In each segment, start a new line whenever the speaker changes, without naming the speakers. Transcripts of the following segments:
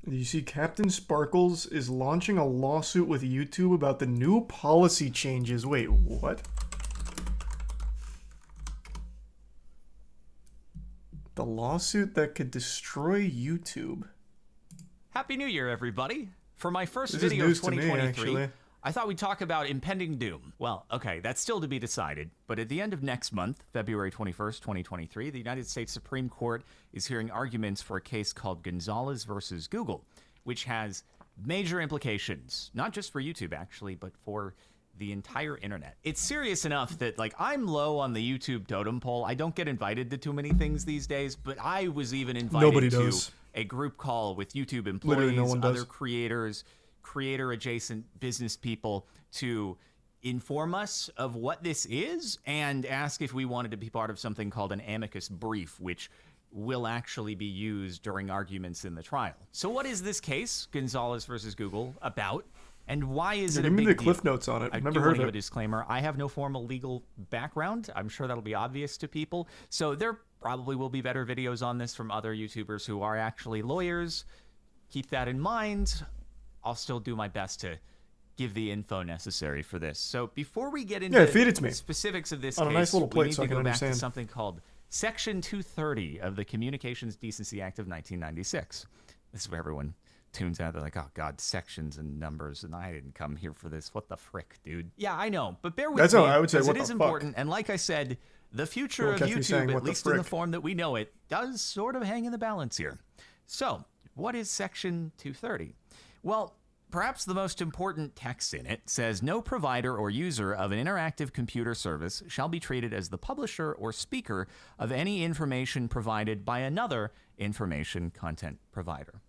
You see, CaptainSparklez is launching a lawsuit with YouTube about the new policy changes. Wait, what? The lawsuit that could destroy YouTube.
Happy New Year, everybody. For my first
This
video
is
of
news to me,
2023,
actually.
I thought we'd talk about impending doom. Well, okay, that's still to be decided, but at the end of next month, February 21st, 2023, the United States Supreme Court is hearing arguments for a case called Gonzalez versus Google, which has major implications, not just for YouTube, actually, but for the entire internet. It's serious enough that, like, I'm low on the YouTube totem pole. I don't get invited to too many things these days, but I was even invited to a group call with YouTube employees,
no one does.
other creators, creator-adjacent business people to inform us of what this is and ask if we wanted to be part of something called an amicus brief, which will actually be used during arguments in the trial. So what is this case, Gonzalez versus Google, about? And why is it a big deal?
Give me the cliff notes on it. I've never heard of
it.
it.
A disclaimer. I have no formal legal background. I'm sure that'll be obvious to people. So there probably will be better videos on this from other YouTubers who are actually lawyers. Keep that in mind. I'll still do my best to give the info necessary for this. So before we get into
feed it to me.
specifics of this
On
case,
a nice little plate
we need
so I
to
can
go back to
understand.
something called Section 230 of the Communications Decency Act of 1996. This is where everyone tunes out. They're like, oh, God, sections and numbers, and I didn't come here for this. What the frick, dude? Yeah, I know, but bear with
That's
me,
how I would say,
because
what
it is
the
important. And like I said, the future
Don't
of
catch me saying,
YouTube,
what
at
the
least in the
frick.
form that we know it, does sort of hang in the balance here. So, what is Section 230? Well, perhaps the most important text in it says, no provider or user of an interactive computer service shall be treated as the publisher or speaker of any information provided by another information content provider.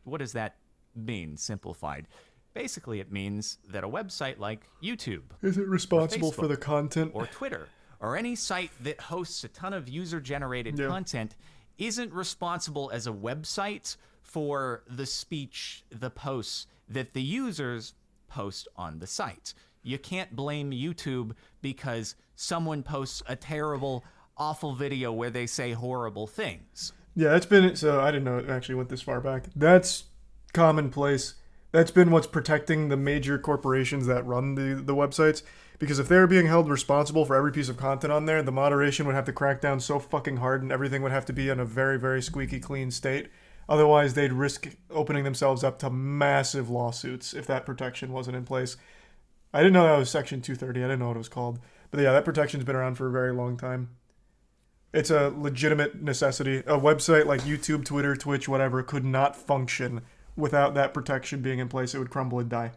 What does that mean, simplified? Basically, it means that a website like YouTube
Is it responsible for
Facebook,
the content?
or Twitter or any site that hosts a ton of user-generated content isn't responsible as a website for the speech, the posts that the users post on the site. You can't blame YouTube because someone posts a terrible, awful video where they say horrible things.
Yeah, that's been, so I didn't know it actually went this far back. That's commonplace. That's been what's protecting the major corporations that run the websites. Because if they were being held responsible for every piece of content on there, the moderation would have to crack down so fucking hard and everything would have to be in a very, very squeaky clean state. Otherwise, they'd risk opening themselves up to massive lawsuits if that protection wasn't in place. I didn't know that was Section 230. I didn't know what it was called. But yeah, that protection's been around for a very long time. It's a legitimate necessity. A website like YouTube, Twitter, Twitch, whatever, could not function without that protection being in place. It would crumble and die.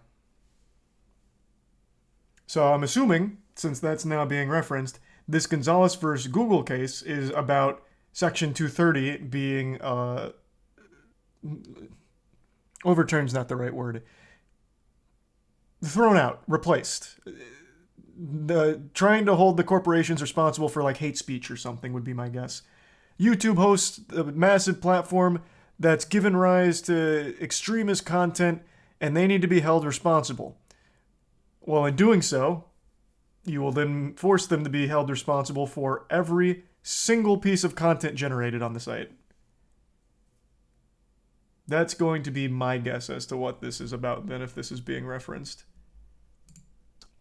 So I'm assuming, since that's now being referenced, this Gonzalez versus Google case is about Section 230 being overturned's not the right word. Thrown out, replaced. Trying to hold the corporations responsible for like hate speech or something would be my guess. YouTube hosts a massive platform that's given rise to extremist content, and they need to be held responsible. Well, in doing so, you will then force them to be held responsible for every single piece of content generated on the site. That's going to be my guess as to what this is about then if this is being referenced.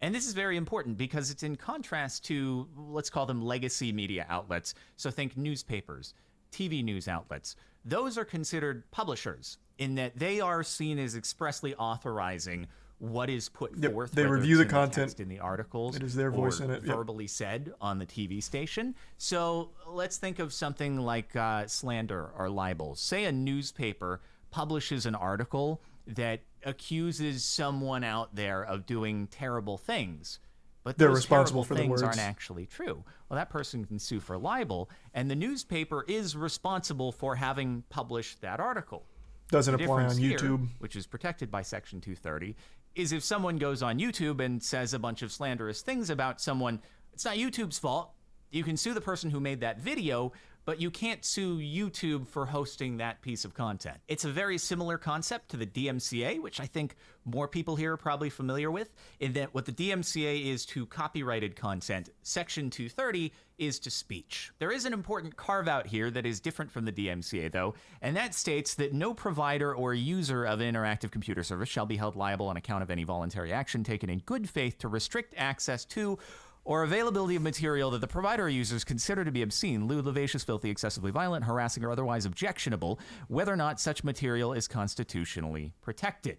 And this is very important because it's in contrast to, let's call them legacy media outlets. So think newspapers, TV news outlets. Those are considered publishers in that they are seen as expressly authorizing what is put forth.
They review the content
in the articles.
It is their voice in it.
Verbally said on the TV station. So let's think of something like slander or libel. Say a newspaper publishes an article that accuses someone out there of doing terrible things, but
they're
those
responsible
terrible
for the
things
words.
aren't actually true. Well, that person can sue for libel, and the newspaper is responsible for having published that article.
Doesn't
The
apply on
difference here,
YouTube.
which is protected by Section 230, is if someone goes on YouTube and says a bunch of slanderous things about someone, it's not YouTube's fault. You can sue the person who made that video, but you can't sue YouTube for hosting that piece of content. It's a very similar concept to the DMCA, which I think more people here are probably familiar with, in that what the DMCA is to copyrighted content, Section 230 is to speech. There is an important carve-out here that is different from the DMCA, though, and that states that no provider or user of an interactive computer service shall be held liable on account of any voluntary action taken in good faith to restrict access to or availability of material that the provider or users consider to be obscene, lewd, lascivious, filthy, excessively violent, harassing, or otherwise objectionable, whether or not such material is constitutionally protected.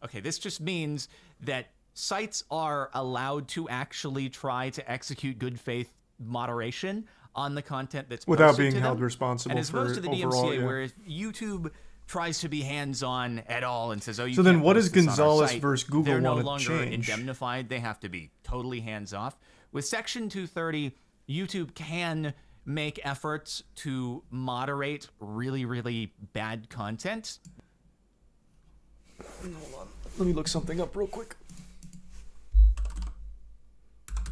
Okay, this just means that sites are allowed to actually try to execute good faith moderation on the content that's
without
posted
being
to
held
them.
responsible
and as
for
opposed to the
overall,
DMCA,
yeah.
where if YouTube tries to be hands-on at all and says, "Oh, you
So then
can't
what
post
does
this on our
Gonzalez
site,"
versus Google
they're no
want to
longer
change?
indemnified. They have to be totally hands-off. With Section 230, YouTube can make efforts to moderate really, really bad content.
Hold on. Let me look something up real quick.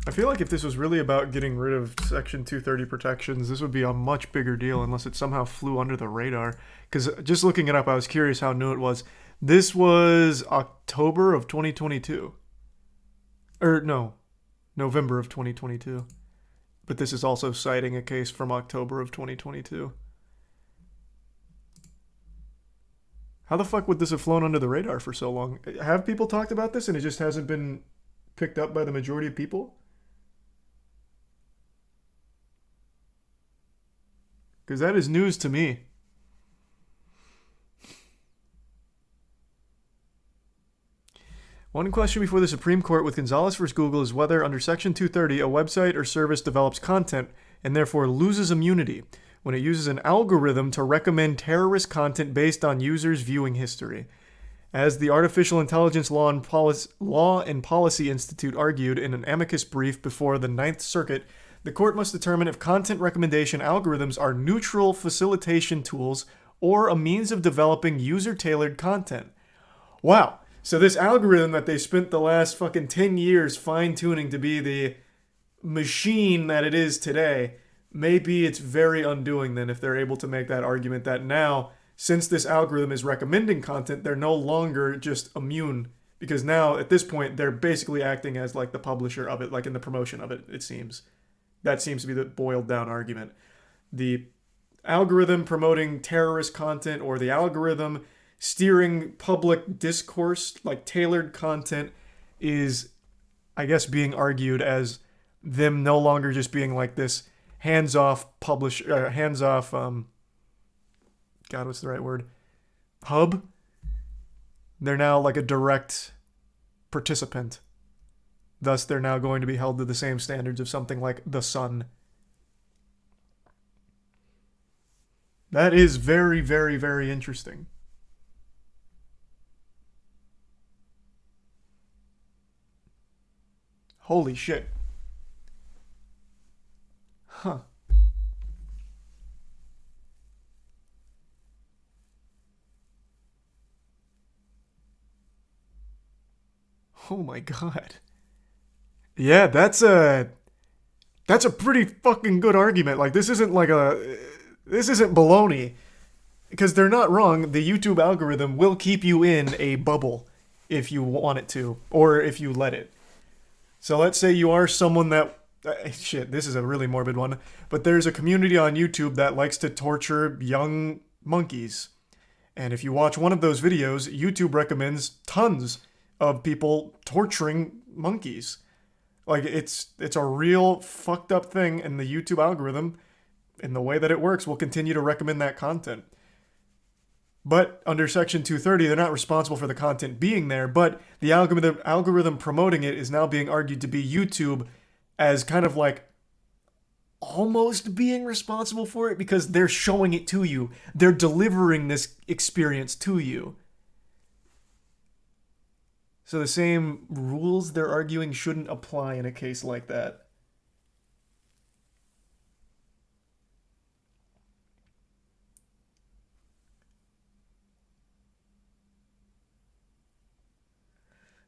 I feel like if this was really about getting rid of Section 230 protections, this would be a much bigger deal unless it somehow flew under the radar. Because just looking it up, I was curious how new it was. This was October of 2022. Or no, November of 2022. But this is also citing a case from October of 2022. How the fuck would this have flown under the radar for so long? Have people talked about this and it just hasn't been picked up by the majority of people? Because that is news to me. One question before the Supreme Court with Gonzalez versus Google is whether, under Section 230, a website or service develops content and therefore loses immunity when it uses an algorithm to recommend terrorist content based on users' viewing history. As the Artificial Intelligence Law and Policy Institute argued in an amicus brief before the Ninth Circuit, the court must determine if content recommendation algorithms are neutral facilitation tools or a means of developing user-tailored content. Wow. So this algorithm that they spent the last fucking 10 years fine-tuning to be the machine that it is today, maybe it's very undoing then if they're able to make that argument that now, since this algorithm is recommending content, they're no longer just immune. Because now, at this point, they're basically acting as like the publisher of it, like in the promotion of it, it seems. That seems to be the boiled down argument. The algorithm promoting terrorist content or the algorithm steering public discourse, like tailored content, is, I guess, being argued as them no longer just being like this hands-off God, what's the right word? Hub? They're now like a direct participant. Thus, they're now going to be held to the same standards of something like The Sun. That is very, very, very interesting. Holy shit. Huh. Oh my god. Yeah, that's a pretty fucking good argument. Like, this isn't baloney. Because they're not wrong. The YouTube algorithm will keep you in a bubble if you want it to, or if you let it. So let's say you are someone that... shit, this is a really morbid one. But there's a community on YouTube that likes to torture young monkeys. And if you watch one of those videos, YouTube recommends tons of people torturing monkeys. Like, it's a real fucked up thing, and the YouTube algorithm, in the way that it works, will continue to recommend that content. But under Section 230, they're not responsible for the content being there, but the algorithm promoting it is now being argued to be YouTube as kind of like almost being responsible for it because they're showing it to you. They're delivering this experience to you. So the same rules they're arguing shouldn't apply in a case like that.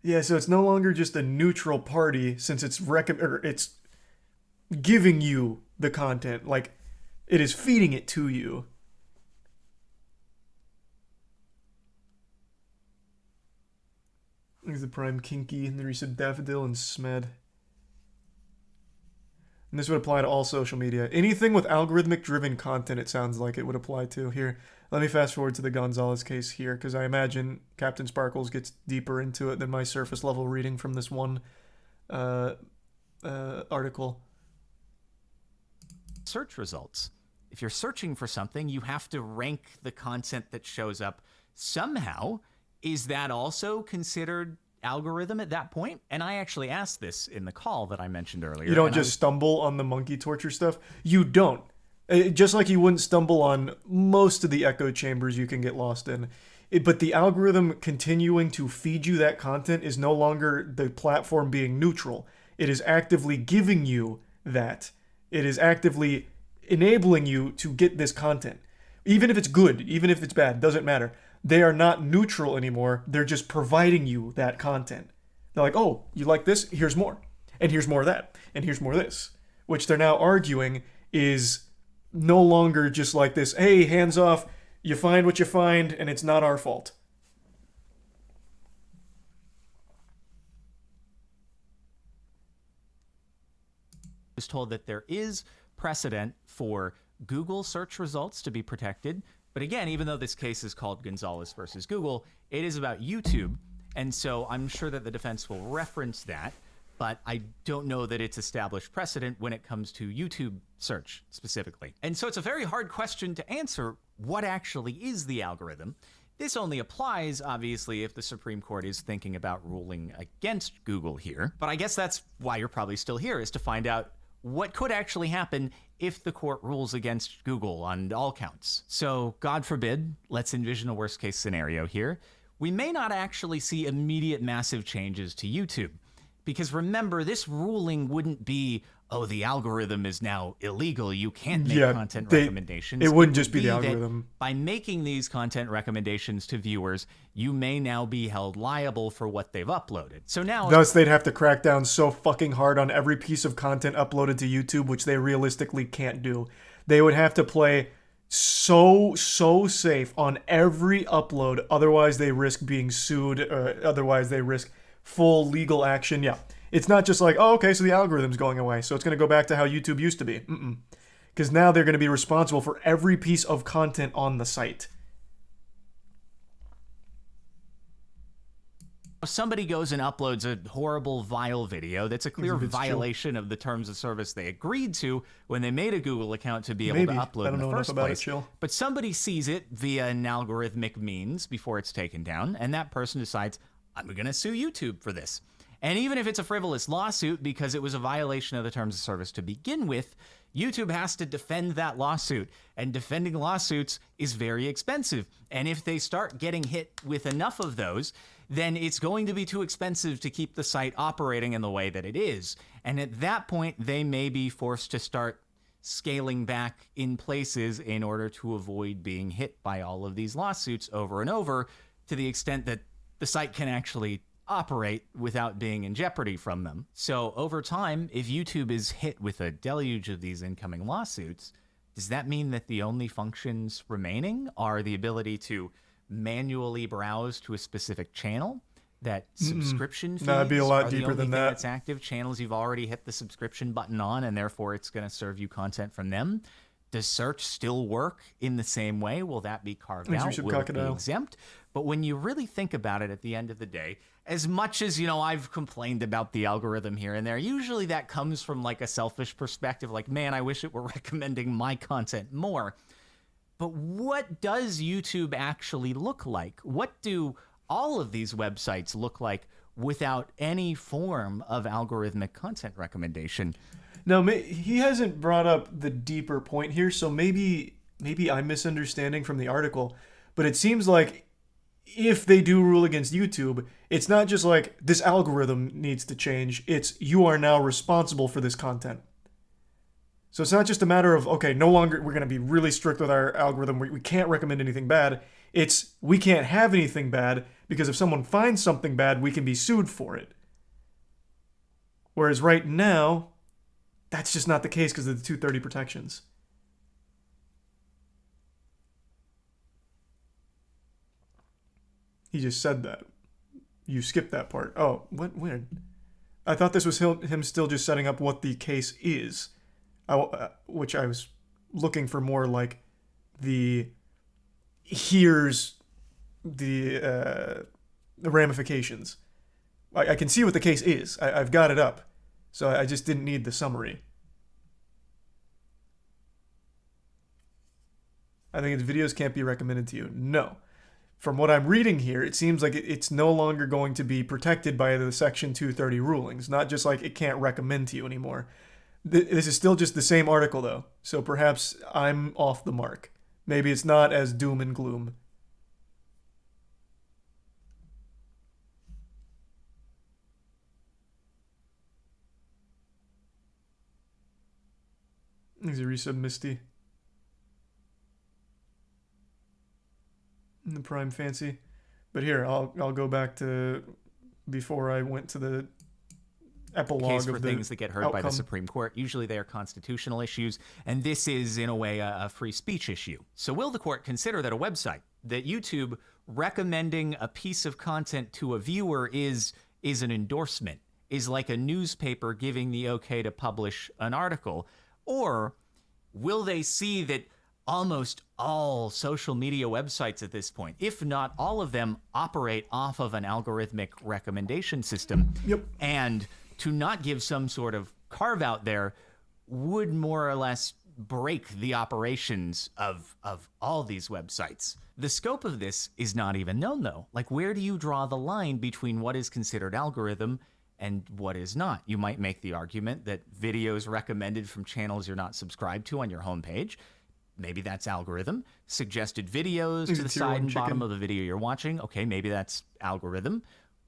Yeah, so it's no longer just a neutral party since it's giving you the content. Like, It is feeding it to you. There's the Prime Kinky, and the recent Daffodil and Smed. And this would apply to all social media. Anything with algorithmic-driven content, it sounds like it would apply to. Here, let me fast forward to the Gonzalez case here, because I imagine CaptainSparklez gets deeper into it than my surface-level reading from this one article.
Search results. If you're searching for something, you have to rank the content that shows up somehow. Is that also considered algorithm at that point? And I actually asked this in the call that I mentioned earlier.
You don't just stumble on the monkey torture stuff? You don't. Just like you wouldn't stumble on most of the echo chambers you can get lost in. But the algorithm continuing to feed you that content is no longer the platform being neutral. It is actively giving you that. It is actively enabling you to get this content. Even if it's good, even if it's bad, doesn't matter. They are not neutral anymore. They're just providing you that content. They're like, oh, you like this? Here's more. And here's more of that. And here's more of this. Which they're now arguing is no longer just like this, hey, hands off, you find what you find, and it's not our fault.
I was told that there is precedent for Google search results to be protected. But again, even though this case is called Gonzalez versus Google, it is about YouTube. And so I'm sure that the defense will reference that, but I don't know that it's established precedent when it comes to YouTube search specifically. And so it's a very hard question to answer. What actually is the algorithm? This only applies, obviously, if the Supreme Court is thinking about ruling against Google here. But I guess that's why you're probably still here, is to find out what could actually happen if the court rules against Google on all counts. So, God forbid, let's envision a worst case scenario here. We may not actually see immediate massive changes to YouTube. Because remember, this ruling wouldn't be, oh, the algorithm is now illegal, you can't make content recommendations.
It wouldn't just be the algorithm.
By making these content recommendations to viewers, you may now be held liable for what they've uploaded. So now,
thus they'd have to crack down so fucking hard on every piece of content uploaded to YouTube, which they realistically can't do. They would have to play so safe on every upload, otherwise they risk being sued, otherwise they risk full legal action. Yeah, it's not just like, oh, okay, so the algorithm's going away, so it's going to go back to how YouTube used to be. Because now they're going to be responsible for every piece of content on the site.
Somebody goes and uploads a horrible, vile video that's a clear violation of the terms of service they agreed to when they made a Google account to be able to upload in the first place. But somebody sees it via an algorithmic means before it's taken down, and that person decides, I'm going to sue YouTube for this. And even if it's a frivolous lawsuit because it was a violation of the terms of service to begin with, YouTube has to defend that lawsuit. And defending lawsuits is very expensive. And if they start getting hit with enough of those, then it's going to be too expensive to keep the site operating in the way that it is. And at that point, they may be forced to start scaling back in places in order to avoid being hit by all of these lawsuits over and over, to the extent that the site can actually operate without being in jeopardy from them. So over time, if YouTube is hit with a deluge of these incoming lawsuits, does that mean that the only functions remaining are the ability to manually browse to a specific channel? That subscription feeds
that'd be a lot
are
deeper
the only
than
thing
that.
that's active? Channels you've already hit the subscription button on, and therefore it's going to serve you content from them? Does search still work in the same way? Will that be carved out? Will it be exempt? But when you really think about it at the end of the day, as much as, I've complained about the algorithm here and there, usually that comes from like a selfish perspective, like, man, I wish it were recommending my content more. But what does YouTube actually look like? What do all of these websites look like without any form of algorithmic content recommendation?
Now, he hasn't brought up the deeper point here, so maybe I'm misunderstanding from the article, but it seems like if they do rule against YouTube, it's not just like this algorithm needs to change, it's you are now responsible for this content. So it's not just a matter of, okay, no longer we're going to be really strict with our algorithm, we can't recommend anything bad. It's we can't have anything bad because if someone finds something bad, we can be sued for it. Whereas right now, that's just not the case because of the 230 protections. He just said that. You skipped that part. Oh, what? When? I thought this was him still just setting up what the case is, which I was looking for more like here's the ramifications. I can see what the case is. I've got it up, so I just didn't need the summary. I think its videos can't be recommended to you. No. From what I'm reading here, it seems like it's no longer going to be protected by the Section 230 rulings. Not just like it can't recommend to you anymore. This is still just the same article, though. So perhaps I'm off the mark. Maybe it's not as doom and gloom. These are resub Misty. The Prime Fancy. But here, I'll go back to before I went to the epilogue
case for
of the
things that get heard by the Supreme Court. Usually they are constitutional issues, and this is, in a way, a free speech issue. So will the court consider that a website, that YouTube recommending a piece of content to a viewer is an endorsement, is like a newspaper giving the okay to publish an article? Or will they see that almost all social media websites at this point, if not all of them, operate off of an algorithmic recommendation system?
Yep.
And to not give some sort of carve out there would more or less break the operations of all these websites. The scope of this is not even known, though. Like, where do you draw the line between what is considered algorithm and what is not? You might make the argument that videos recommended from channels you're not subscribed to on your homepage, maybe that's algorithm. Suggested videos to the side and bottom of the video you're watching, okay, maybe that's algorithm.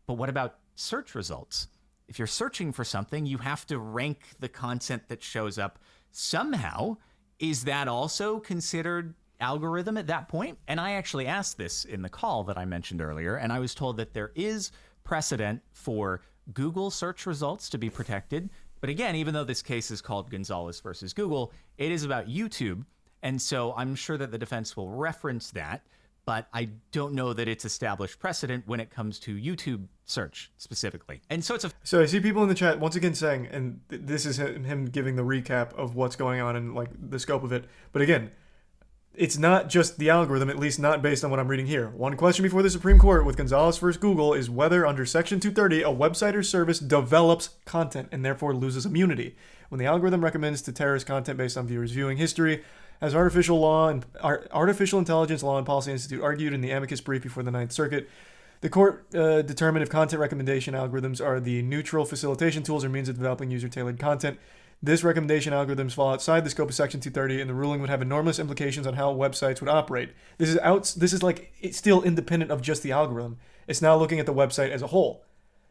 But what about search results? If you're searching for something, you have to rank the content that shows up somehow. Is that also considered algorithm at that point? And I actually asked this in the call that I mentioned earlier, and I was told that there is precedent for Google search results to be protected. But again, even though this case is called Gonzalez versus Google, it is about YouTube. And so I'm sure that the defense will reference that, but I don't know that it's established precedent when it comes to YouTube search specifically. And so
So I see people in the chat once again saying, and this is him giving the recap of what's going on and like the scope of it. But again, it's not just the algorithm, at least not based on what I'm reading here. One question before the Supreme Court with Gonzalez versus Google is whether under Section 230 a website or service develops content and therefore loses immunity. When the algorithm recommends to terrorist content based on viewers' viewing history, as Artificial Intelligence Law and Policy Institute argued in the amicus brief before the Ninth Circuit, the court determined if content recommendation algorithms are the neutral facilitation tools or means of developing user-tailored content. This recommendation algorithms fall outside the scope of Section 230, and the ruling would have enormous implications on how websites would operate. This is like it's still independent of just the algorithm. It's now looking at the website as a whole.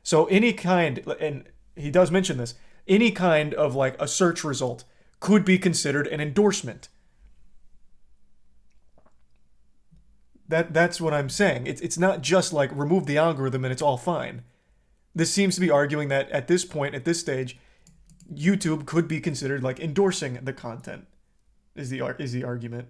So any kind, and he does mention this, any kind of like a search result could be considered an endorsement. That's what I'm saying. It's not just like remove the algorithm and it's all fine. This seems to be arguing that at this point, at this stage, YouTube could be considered like endorsing the content. Is the argument.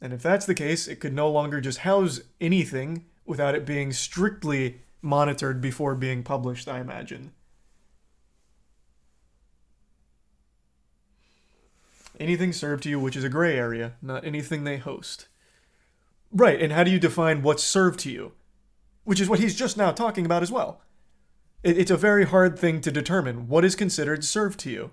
And if that's the case, it could no longer just house anything without it being strictly monitored before being published, I imagine. Anything served to you, which is a gray area, not anything they host. Right, and how do you define what's served to you? Which is what he's just now talking about as well. It's a very hard thing to determine what is considered served to you.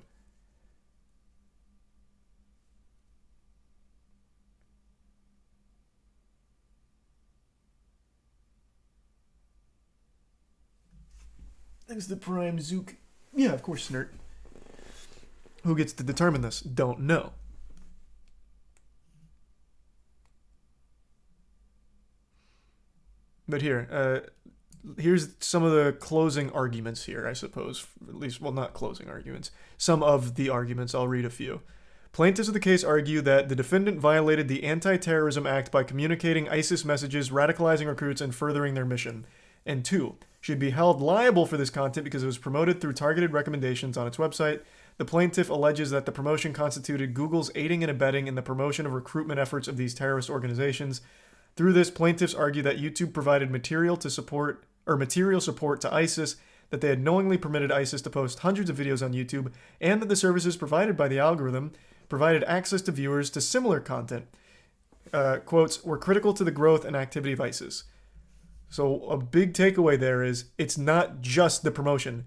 Thanks to Prime Zook. Yeah, of course, Snert. Who gets to determine this? Don't know. But here's some of the closing arguments here, I suppose. At least, well, not closing arguments. Some of the arguments. I'll read a few. Plaintiffs of the case argue that the defendant violated the Anti-Terrorism Act by communicating ISIS messages, radicalizing recruits, and furthering their mission. And 2, should be held liable for this content because it was promoted through targeted recommendations on its website. The plaintiff alleges that the promotion constituted Google's aiding and abetting in the promotion of recruitment efforts of these terrorist organizations. Through this, plaintiffs argue that YouTube provided material support to ISIS, that they had knowingly permitted ISIS to post hundreds of videos on YouTube, and that the services provided by the algorithm provided access to viewers to similar content. Quotes, were critical to the growth and activity of ISIS. So a big takeaway there is it's not just the promotion.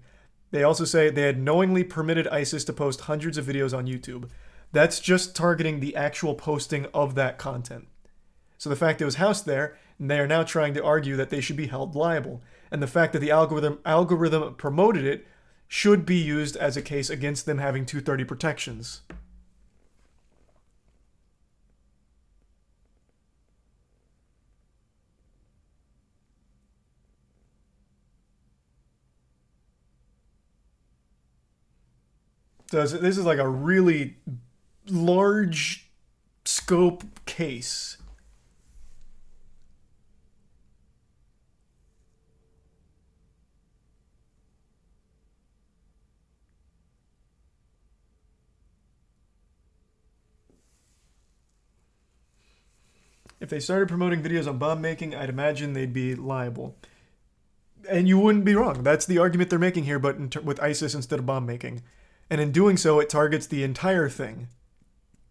They also say they had knowingly permitted ISIS to post hundreds of videos on YouTube. That's just targeting the actual posting of that content. So the fact it was housed there, and they are now trying to argue that they should be held liable. And the fact that the algorithm promoted it should be used as a case against them having 230 protections. So this is like a really large scope case. If they started promoting videos on bomb making, I'd imagine they'd be liable. And you wouldn't be wrong. That's the argument they're making here, but with ISIS instead of bomb making. And in doing so, it targets the entire thing.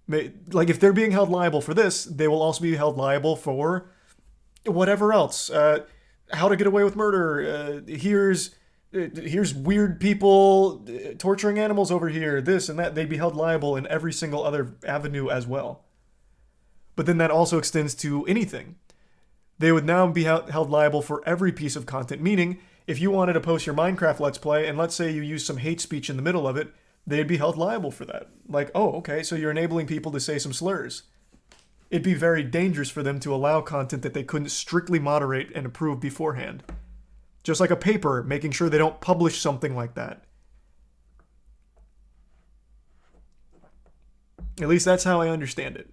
Like, if they're being held liable for this, they will also be held liable for whatever else. How to get away with murder. Here's weird people torturing animals over here. This and that. They'd be held liable in every single other avenue as well. But then that also extends to anything. They would now be held liable for every piece of content, meaning if you wanted to post your Minecraft Let's Play and let's say you use some hate speech in the middle of it, they'd be held liable for that. Like, oh, okay, so you're enabling people to say some slurs. It'd be very dangerous for them to allow content that they couldn't strictly moderate and approve beforehand. Just like a paper, making sure they don't publish something like that. At least that's how I understand it.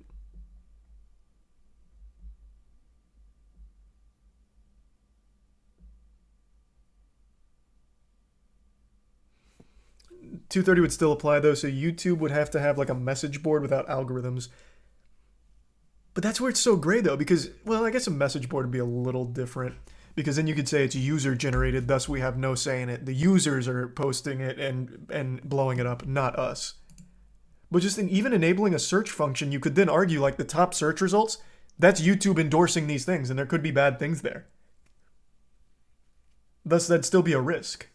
.230 would still apply though, so YouTube would have to have like a message board without algorithms. But that's where it's so gray though, because, well, I guess a message board would be a little different. Because then you could say it's user generated, thus we have no say in it. The users are posting it and blowing it up, not us. But just in even enabling a search function, you could then argue like the top search results, that's YouTube endorsing these things, and there could be bad things there. Thus, that'd still be a risk.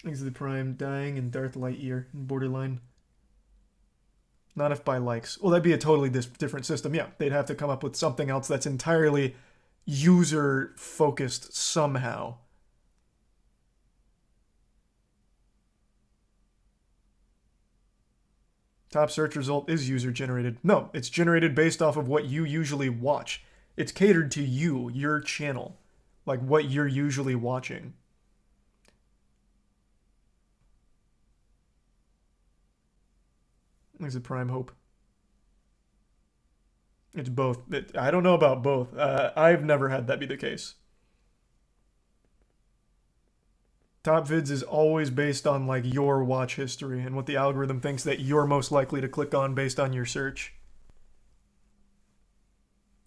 Thanks to the Prime dying and Darth Lightyear and Borderline. Not if by likes. Well, that'd be a totally different system. Yeah, they'd have to come up with something else that's entirely user-focused somehow. Top search result is user-generated. No, it's generated based off of what you usually watch. It's catered to you, your channel. Like what you're usually watching. Is it Prime Hope? It's both. I don't know about both. I've never had that be the case. Top vids is always based on like your watch history and what the algorithm thinks that you're most likely to click on based on your search.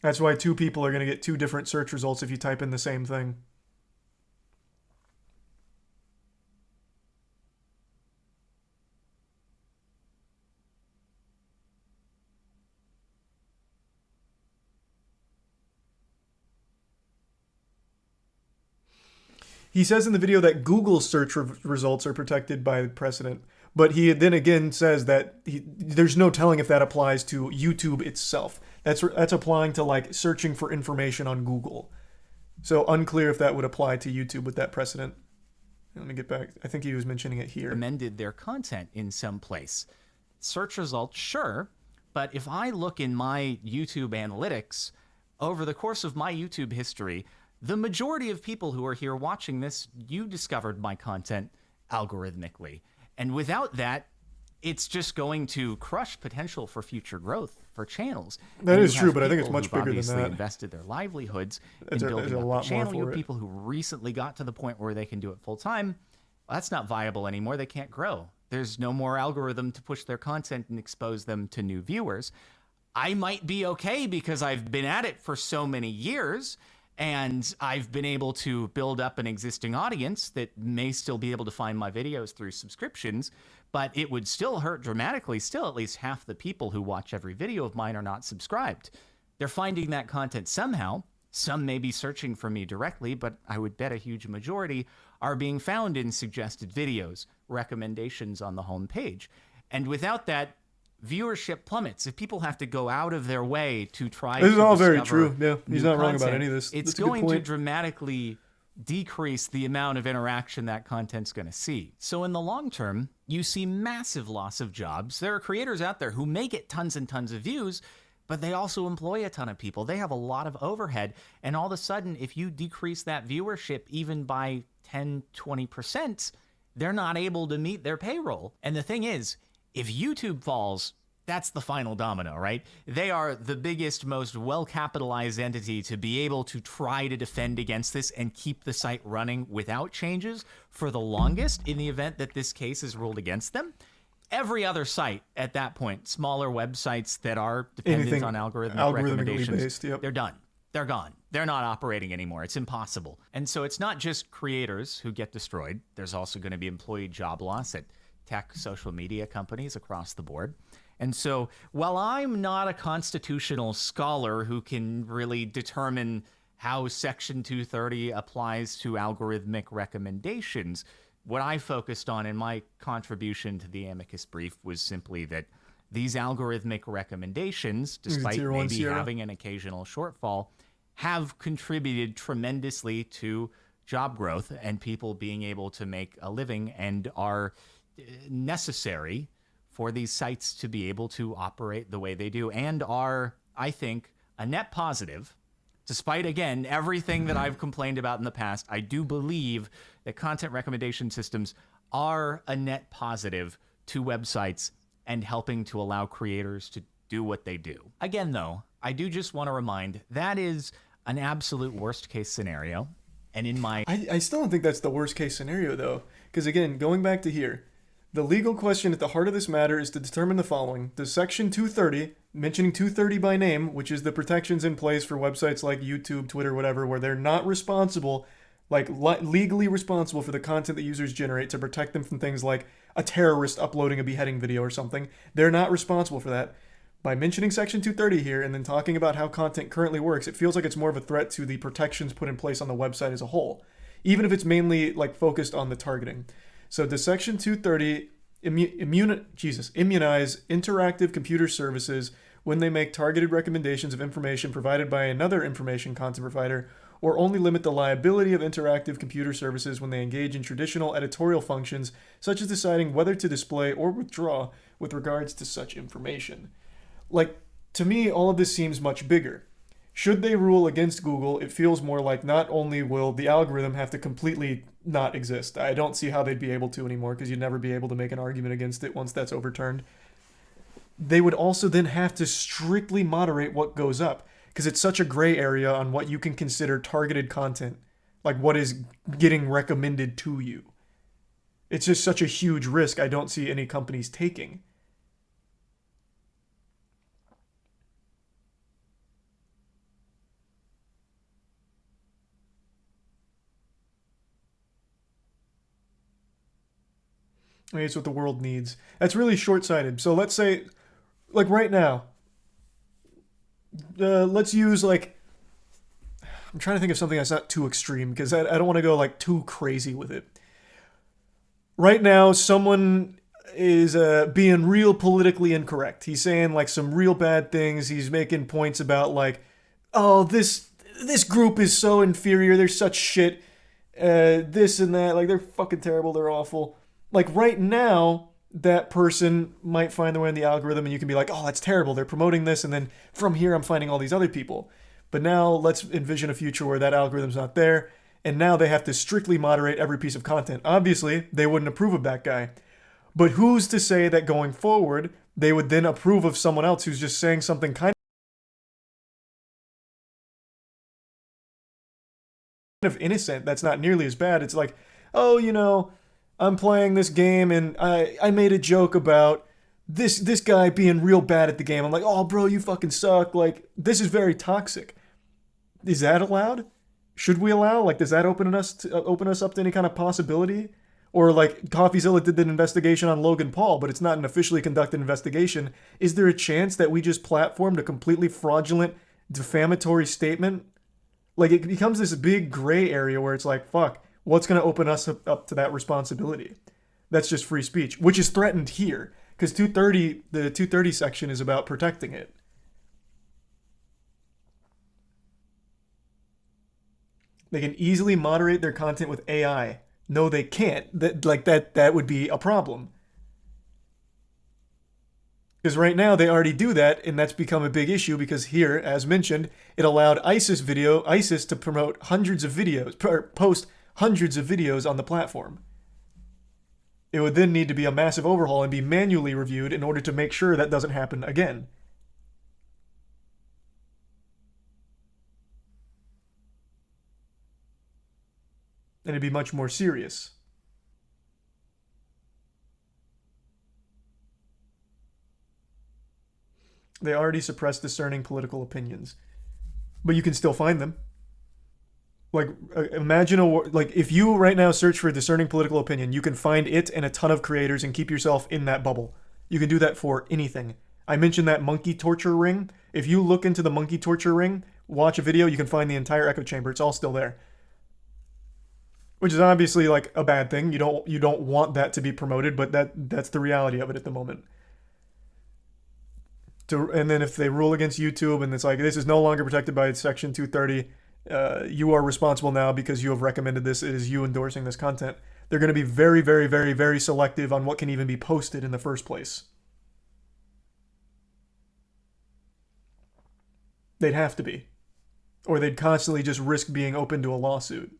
That's why two people are going to get two different search results if you type in the same thing. He says in the video that Google's search results are protected by precedent, but he then again says that there's no telling if that applies to YouTube itself. That's applying to like searching for information on Google. So unclear if that would apply to YouTube with that precedent. Let me get back. I think he was mentioning it here.
Amended their content in some place. Search results, sure, but if I look in my YouTube analytics, over the course of my YouTube history, the majority of people who are here watching this, you discovered my content algorithmically. And without that, it's just going to crush potential for future growth for channels.
That
And
is
you
true,
have
but I think it's
people
much
who've
bigger than
obviously
that.
invested their livelihoods
There's
in
a
building up
lot
the channel.
more
You
for
have
it.
people who recently got to the point where they can do it full time. Well, that's not viable anymore. They can't grow. There's no more algorithm to push their content and expose them to new viewers. I might be okay because I've been at it for so many years and I've been able to build up an existing audience that may still be able to find my videos through subscriptions, but it would still hurt dramatically. Still, at least half the people who watch every video of mine are not subscribed. They're finding that content somehow. Some may be searching for me directly, but I would bet a huge majority are being found in suggested videos, recommendations on the home page. And without that, viewership plummets. If people have to go out of their way to try
This is
to
all very
discover
true. Yeah, he's
new
not wrong about
content,
any of this.
it's
That's a good
going to
point.
dramatically decrease the amount of interaction that content's going to see. So in the long term, you see massive loss of jobs. There are creators out there who may get tons and tons of views, but they also employ a ton of people. They have a lot of overhead. And all of a sudden, if you decrease that viewership even by 10, 20%, they're not able to meet their payroll. And the thing is, if YouTube falls, that's the final domino, right? They are the biggest, most well-capitalized entity to be able to try to defend against this and keep the site running without changes for the longest in the event that this case is ruled against them. Every other site at that point, smaller websites that are dependent
Anything
on algorithmic
algorithmically
recommendations,
based, yep.
they're done. They're gone. They're not operating anymore. It's impossible. And so it's not just creators who get destroyed. There's also going to be employee job loss at tech social media companies across the board. And so while I'm not a constitutional scholar who can really determine how Section 230 applies to algorithmic recommendations, what I focused on in my contribution to the amicus brief was simply that these algorithmic recommendations, despite
Tier 1
maybe
Sierra.
having an occasional shortfall, have contributed tremendously to job growth and people being able to make a living and are necessary for these sites to be able to operate the way they do and are, I think, a net positive. Despite, again, everything that I've complained about in the past, I do believe that content recommendation systems are a net positive to websites and helping to allow creators to do what they do. Again, though, I do just want to remind that is an absolute worst case scenario. And in my...
I still don't think that's the worst case scenario, though. Because, again, going back to here, the legal question at the heart of this matter is to determine the following. Does Section 230, mentioning 230 by name, which is the protections in place for websites like YouTube, Twitter, whatever, where they're not responsible, like legally responsible for the content that users generate to protect them from things like a terrorist uploading a beheading video or something. They're not responsible for that. By mentioning Section 230 here and then talking about how content currently works, it feels like it's more of a threat to the protections put in place on the website as a whole, even if it's mainly like focused on the targeting. So does Section 230 immunize interactive computer services when they make targeted recommendations of information provided by another information content provider, or only limit the liability of interactive computer services when they engage in traditional editorial functions, such as deciding whether to display or withdraw with regards to such information? Like, to me, all of this seems much bigger. Should they rule against Google, it feels more like not only will the algorithm have to completely not exist. I don't see how they'd be able to anymore because you'd never be able to make an argument against it once that's overturned. They would also then have to strictly moderate what goes up because it's such a gray area on what you can consider targeted content, like what is getting recommended to you. It's just such a huge risk I don't see any companies taking. I mean, it's what the world needs. That's really short-sighted. So let's say, like right now, let's use like, I'm trying to think of something that's not too extreme because I don't want to go like too crazy with it. Right now, someone is being real politically incorrect. He's saying like some real bad things. He's making points about like, oh, this group is so inferior. They're such shit. This and that. Like, they're fucking terrible. They're awful. Like, right now, that person might find their way in the algorithm and you can be like, oh, that's terrible. They're promoting this. And then from here, I'm finding all these other people. But now let's envision a future where that algorithm's not there. And now they have to strictly moderate every piece of content. Obviously, they wouldn't approve of that guy. But who's to say that going forward they would then approve of someone else who's just saying something kind of innocent that's not nearly as bad? It's like, oh, you know, I'm playing this game and I made a joke about this guy being real bad at the game. I'm like, oh, bro, you fucking suck. Like, this is very toxic. Is that allowed? Should we allow? Like, does that open us up to any kind of possibility? Or like CoffeeZilla did an investigation on Logan Paul, but it's not an officially conducted investigation. Is there a chance that we just platformed a completely fraudulent, defamatory statement? Like, it becomes this big gray area where it's like, fuck, what's going to open us up to that responsibility? That's just free speech, which is threatened here. Because the 230 section is about protecting it. They can easily moderate their content with AI. No, they can't. That would be a problem. Because right now they already do that, and that's become a big issue because here, as mentioned, it allowed ISIS to promote hundreds of videos, post hundreds of videos on the platform. It would then need to be a massive overhaul and be manually reviewed in order to make sure that doesn't happen again. And it'd be much more serious. They already suppress discerning political opinions, but you can still find them. Like, imagine if you right now search for discerning political opinion, you can find it and a ton of creators and keep yourself in that bubble. You can do that for anything. I mentioned that monkey torture ring. If you look into the monkey torture ring, watch a video, you can find the entire echo chamber. It's all still there. Which is obviously like a bad thing. You don't want that to be promoted, but that's the reality of it at the moment. And then if they rule against YouTube and it's like, this is no longer protected by Section 230, you are responsible now because you have recommended this. It is you endorsing this content. They're going to be very, very, very, very selective on what can even be posted in the first place. They'd have to be. Or they'd constantly just risk being open to a lawsuit.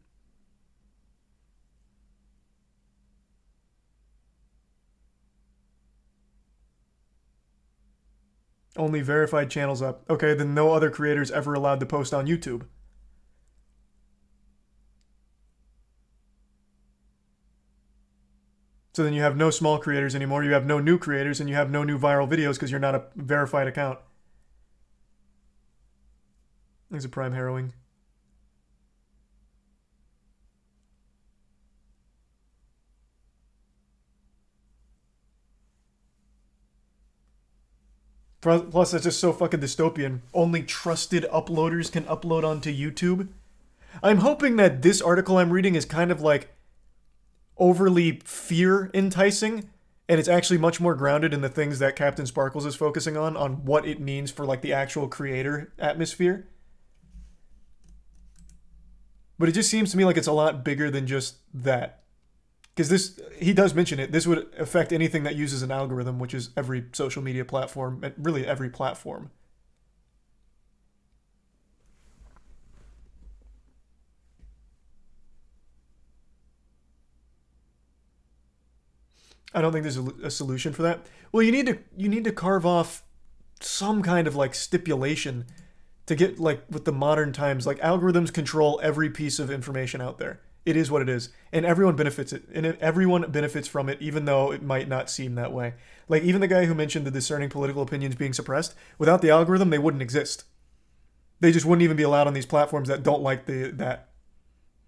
Only verified channels up. Okay, then no other creators ever allowed to post on YouTube. So then you have no small creators anymore, you have no new creators, and you have no new viral videos because you're not a verified account. There's a prime harrowing. Plus, that's just so fucking dystopian. Only trusted uploaders can upload onto YouTube. I'm hoping that this article I'm reading is kind of like overly fear enticing, and it's actually much more grounded in the things that CaptainSparklez is focusing on what it means for like the actual creator atmosphere. But it just seems to me like it's a lot bigger than just that. Because he does mention it, this would affect anything that uses an algorithm, which is every social media platform, and really every platform. I don't think there's a solution for that. Well, you need to carve off some kind of like stipulation to get like with the modern times. Like algorithms control every piece of information out there. It is what it is, and everyone benefits from it, even though it might not seem that way. Like even the guy who mentioned the discerning political opinions being suppressed, without the algorithm, they wouldn't exist. They just wouldn't even be allowed on these platforms that don't like that.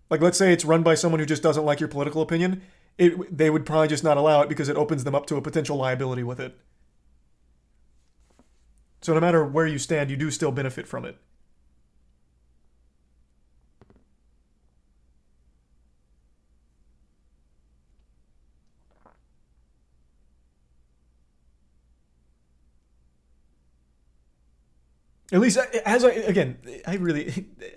Like let's say it's run by someone who just doesn't like your political opinion, they would probably just not allow it because it opens them up to a potential liability with it. So no matter where you stand, you do still benefit from it. At least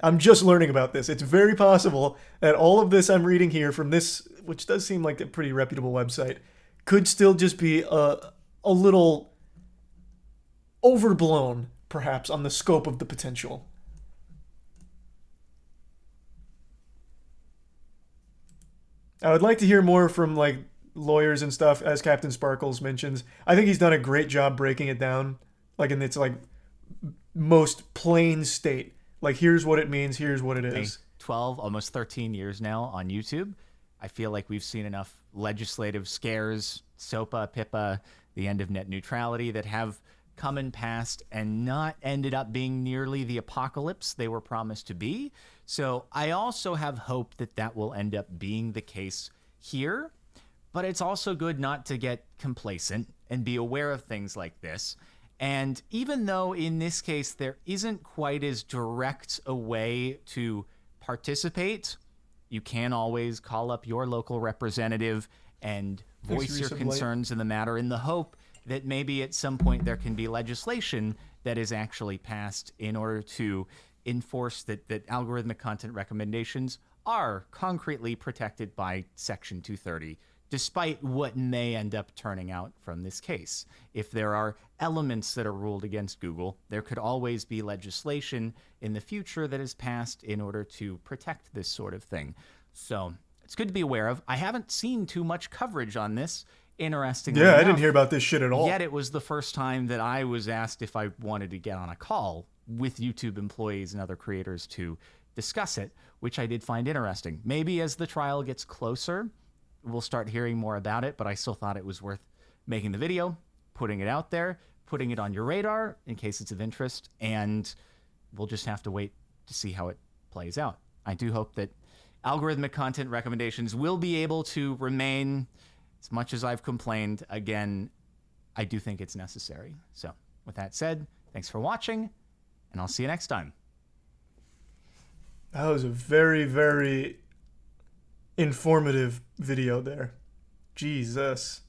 I'm just learning about this. It's very possible that all of this I'm reading here from this, which does seem like a pretty reputable website, could still just be a little overblown, perhaps, on the scope of the potential. I would like to hear more from like lawyers and stuff, as CaptainSparklez mentions. I think he's done a great job breaking it down, like in its like most plain state. Like, here's what it means, here's what it is.
12, almost 13 years now on YouTube. I feel like we've seen enough legislative scares, SOPA, PIPA, the end of net neutrality, that have come and passed and not ended up being nearly the apocalypse they were promised to be. So I also have hope that that will end up being the case here. But it's also good not to get complacent and be aware of things like this. And even though in this case there isn't quite as direct a way to participate, you can always call up your local representative and voice your concerns in the matter, in the hope that maybe at some point there can be legislation that is actually passed in order to enforce that algorithmic content recommendations are concretely protected by Section 230, despite what may end up turning out from this case. If there are elements that are ruled against Google, there could always be legislation in the future that is passed in order to protect this sort of thing. So it's good to be aware of. I haven't seen too much coverage on this, interestingly enough.
I didn't hear about this shit at all.
Yet it was the first time that I was asked if I wanted to get on a call with YouTube employees and other creators to discuss it, which I did find interesting. Maybe as the trial gets closer, we'll start hearing more about it, but I still thought it was worth making the video, putting it out there, putting it on your radar in case it's of interest, and we'll just have to wait to see how it plays out. I do hope that algorithmic content recommendations will be able to remain. As much as I've complained, again, I do think it's necessary. So with that said, thanks for watching, and I'll see you next time.
That was a very, very informative video there. Jesus.